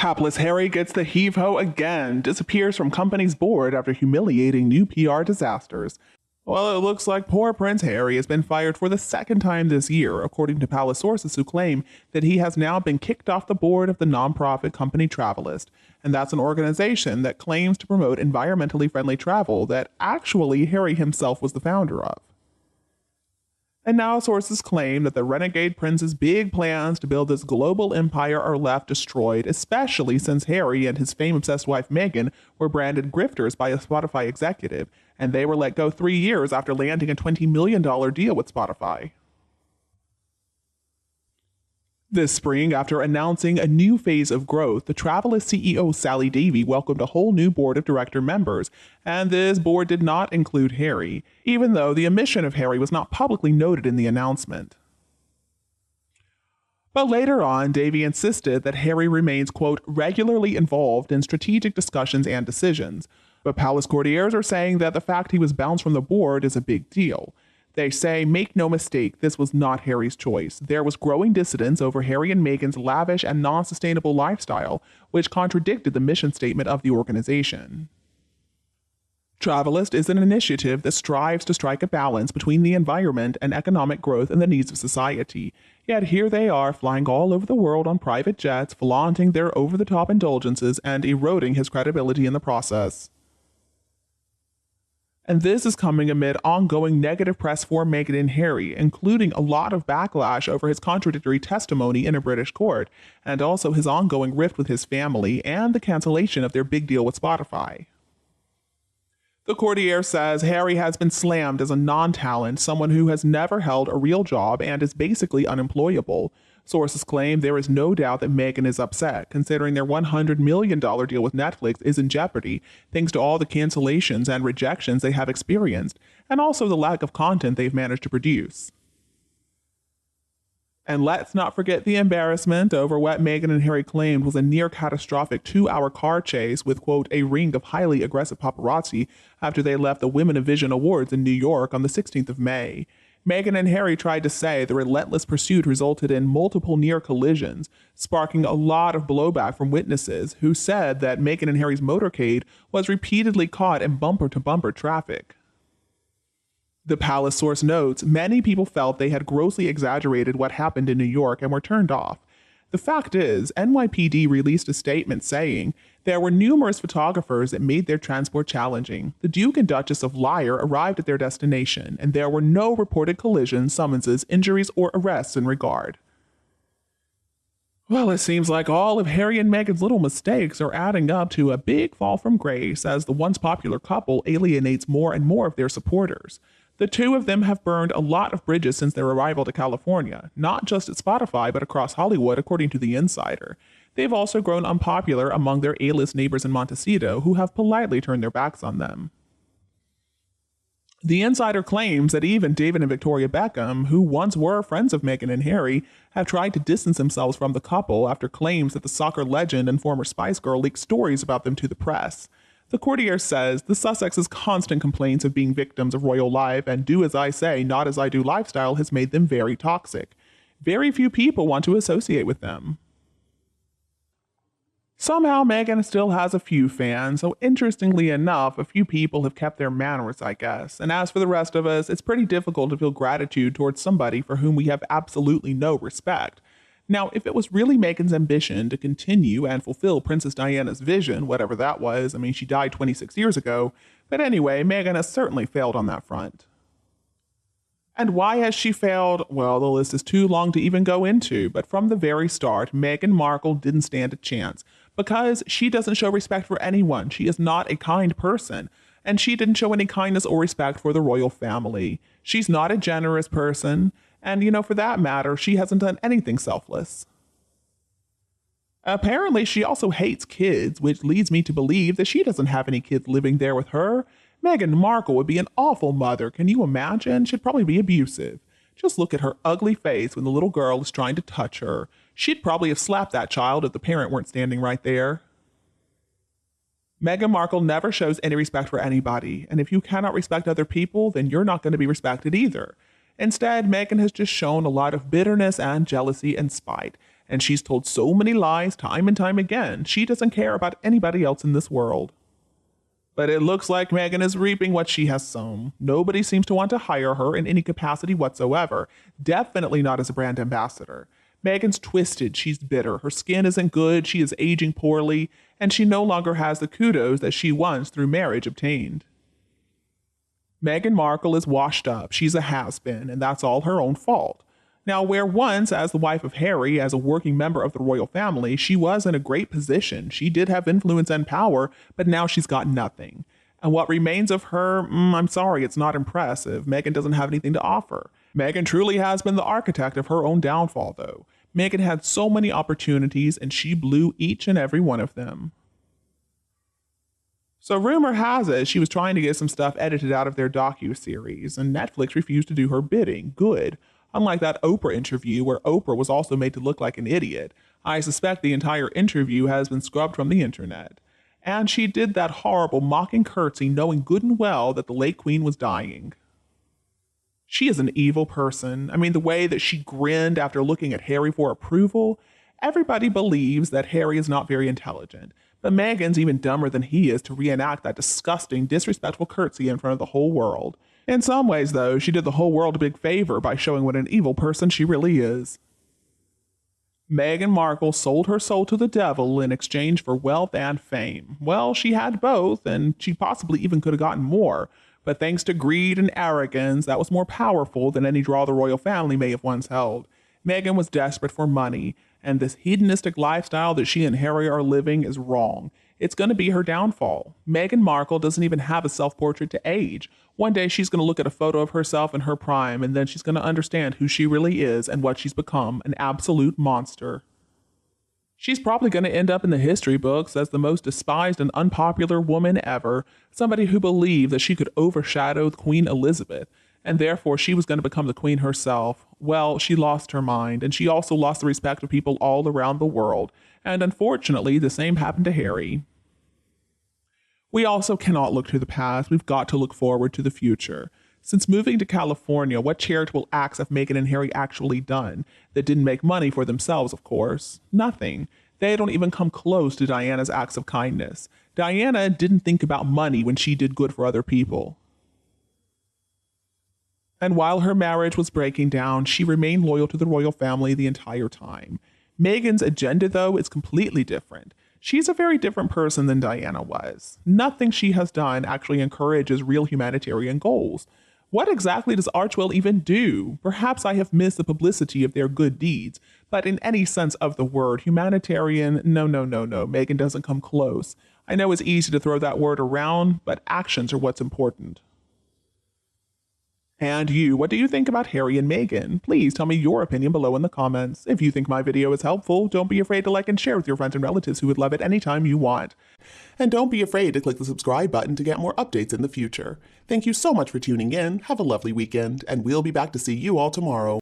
Hapless Harry gets the heave-ho again, disappears from company's board after humiliating new PR disasters. Well, it looks like poor Prince Harry has been fired for the second time this year, according to palace sources who claim that he has now been kicked off the board of the nonprofit company HAPLESS, and that's an organization that claims to promote environmentally friendly travel that actually Harry himself was the founder of. And now sources claim that the renegade prince's big plans to build this global empire are left destroyed, especially since Harry and his fame-obsessed wife Meghan were branded grifters by a Spotify executive, and they were let go 3 years after landing a $20 million deal with Spotify. This spring, after announcing a new phase of growth, the Travelist CEO Sally Davy welcomed a whole new board of director members, and this board did not include Harry, even though the omission of Harry was not publicly noted in the announcement. But later on, Davy insisted that Harry remains, quote, regularly involved in strategic discussions and decisions, but palace courtiers are saying that the fact he was bounced from the board is a big deal. They say, make no mistake, this was not Harry's choice. There was growing dissidence over Harry and Meghan's lavish and non-sustainable lifestyle, which contradicted the mission statement of the organization. Travelist is an initiative that strives to strike a balance between the environment and economic growth and the needs of society. Yet here they are, flying all over the world on private jets, flaunting their over-the-top indulgences and eroding his credibility in the process. And this is coming amid ongoing negative press for Meghan and Harry, including a lot of backlash over his contradictory testimony in a British court, and also his ongoing rift with his family and the cancellation of their big deal with Spotify. The courtier says Harry has been slammed as a non-talent, someone who has never held a real job and is basically unemployable. Sources claim there is no doubt that Meghan is upset, considering their $100 million deal with Netflix is in jeopardy, thanks to all the cancellations and rejections they have experienced, and also the lack of content they've managed to produce. And let's not forget the embarrassment over what Meghan and Harry claimed was a near-catastrophic 2-hour car chase with, quote, a ring of highly aggressive paparazzi after they left the Women of Vision Awards in New York on the 16th of May. Meghan and Harry tried to say the relentless pursuit resulted in multiple near collisions, sparking a lot of blowback from witnesses who said that Meghan and Harry's motorcade was repeatedly caught in bumper-to-bumper traffic. The palace source notes, many people felt they had grossly exaggerated what happened in New York and were turned off. The fact is, NYPD released a statement saying there were numerous photographers that made their transport challenging. The Duke and Duchess of Lyre arrived at their destination, and there were no reported collisions, summonses, injuries, or arrests in regard. Well, it seems like all of Harry and Meghan's little mistakes are adding up to a big fall from grace as the once popular couple alienates more and more of their supporters. The two of them have burned a lot of bridges since their arrival to California, not just at Spotify, but across Hollywood, according to The Insider. They've also grown unpopular among their A-list neighbors in Montecito, who have politely turned their backs on them. The Insider claims that even David and Victoria Beckham, who once were friends of Meghan and Harry, have tried to distance themselves from the couple after claims that the soccer legend and former Spice Girl leaked stories about them to the press. The courtier says the Sussexes' constant complaints of being victims of royal life and do as I say, not as I do lifestyle has made them very toxic. Very few people want to associate with them. Somehow Meghan still has a few fans, so interestingly enough, a few people have kept their manners, I guess. And as for the rest of us, it's pretty difficult to feel gratitude towards somebody for whom we have absolutely no respect. Now, if it was really Meghan's ambition to continue and fulfill Princess Diana's vision, whatever that was, I mean, she died 26 years ago, but anyway, Meghan has certainly failed on that front. And why has she failed? Well, the list is too long to even go into, but from the very start, Meghan Markle didn't stand a chance, because she doesn't show respect for anyone. She is not a kind person, and she didn't show any kindness or respect for the royal family. She's not a generous person, and, for that matter, she hasn't done anything selfless. Apparently, she also hates kids, which leads me to believe that she doesn't have any kids living there with her. Meghan Markle would be an awful mother. Can you imagine? She'd probably be abusive. Just look at her ugly face when the little girl is trying to touch her. She'd probably have slapped that child if the parent weren't standing right there. Meghan Markle never shows any respect for anybody, and if you cannot respect other people, then you're not going to be respected either. Instead, Meghan has just shown a lot of bitterness and jealousy and spite, and she's told so many lies time and time again, she doesn't care about anybody else in this world. But it looks like Meghan is reaping what she has sown. Nobody seems to want to hire her in any capacity whatsoever, definitely not as a brand ambassador. Meghan's twisted, she's bitter, her skin isn't good, she is aging poorly, and she no longer has the kudos that she once through marriage obtained. Meghan Markle is washed up, she's a has-been, and that's all her own fault. Now, where once, as the wife of Harry, as a working member of the royal family, she was in a great position, she did have influence and power, but now she's got nothing. And what remains of her, I'm sorry, it's not impressive. Meghan doesn't have anything to offer. Meghan truly has been the architect of her own downfall, though. Meghan had so many opportunities, and she blew each and every one of them. So rumor has it she was trying to get some stuff edited out of their docu-series, and Netflix refused to do her bidding. Good. Unlike that Oprah interview where Oprah was also made to look like an idiot, I suspect the entire interview has been scrubbed from the internet. And she did that horrible mocking curtsy knowing good and well that the late queen was dying. She is an evil person. I mean, the way that she grinned after looking at Harry for approval. Everybody believes that Harry is not very intelligent, but Meghan's even dumber than he is to reenact that disgusting, disrespectful curtsy in front of the whole world. In some ways, though, she did the whole world a big favor by showing what an evil person she really is. Meghan Markle sold her soul to the devil in exchange for wealth and fame. Well, she had both, and she possibly even could have gotten more. But thanks to greed and arrogance, that was more powerful than any draw the royal family may have once held. Meghan was desperate for money, and this hedonistic lifestyle that she and Harry are living is wrong. It's going to be her downfall. Meghan Markle doesn't even have a self-portrait to age. One day she's going to look at a photo of herself in her prime, and then she's going to understand who she really is and what she's become, an absolute monster. She's probably going to end up in the history books as the most despised and unpopular woman ever, somebody who believed that she could overshadow Queen Elizabeth, and therefore she was going to become the queen herself. Well, she lost her mind, and she also lost the respect of people all around the world, and unfortunately, the same happened to Harry. We also cannot look to the past, we've got to look forward to the future. Since moving to California, what charitable acts have Meghan and Harry actually done? That didn't make money for themselves, of course. Nothing. They don't even come close to Diana's acts of kindness. Diana didn't think about money when she did good for other people. And while her marriage was breaking down, she remained loyal to the royal family the entire time. Meghan's agenda, though, is completely different. She's a very different person than Diana was. Nothing she has done actually encourages real humanitarian goals. What exactly does Archewell even do? Perhaps I have missed the publicity of their good deeds, but in any sense of the word, humanitarian, no. Meghan doesn't come close. I know it's easy to throw that word around, but actions are what's important. And you, what do you think about Harry and Meghan? Please tell me your opinion below in the comments. If you think my video is helpful, don't be afraid to like and share with your friends and relatives who would love it anytime you want. And don't be afraid to click the subscribe button to get more updates in the future. Thank you so much for tuning in, have a lovely weekend, and we'll be back to see you all tomorrow.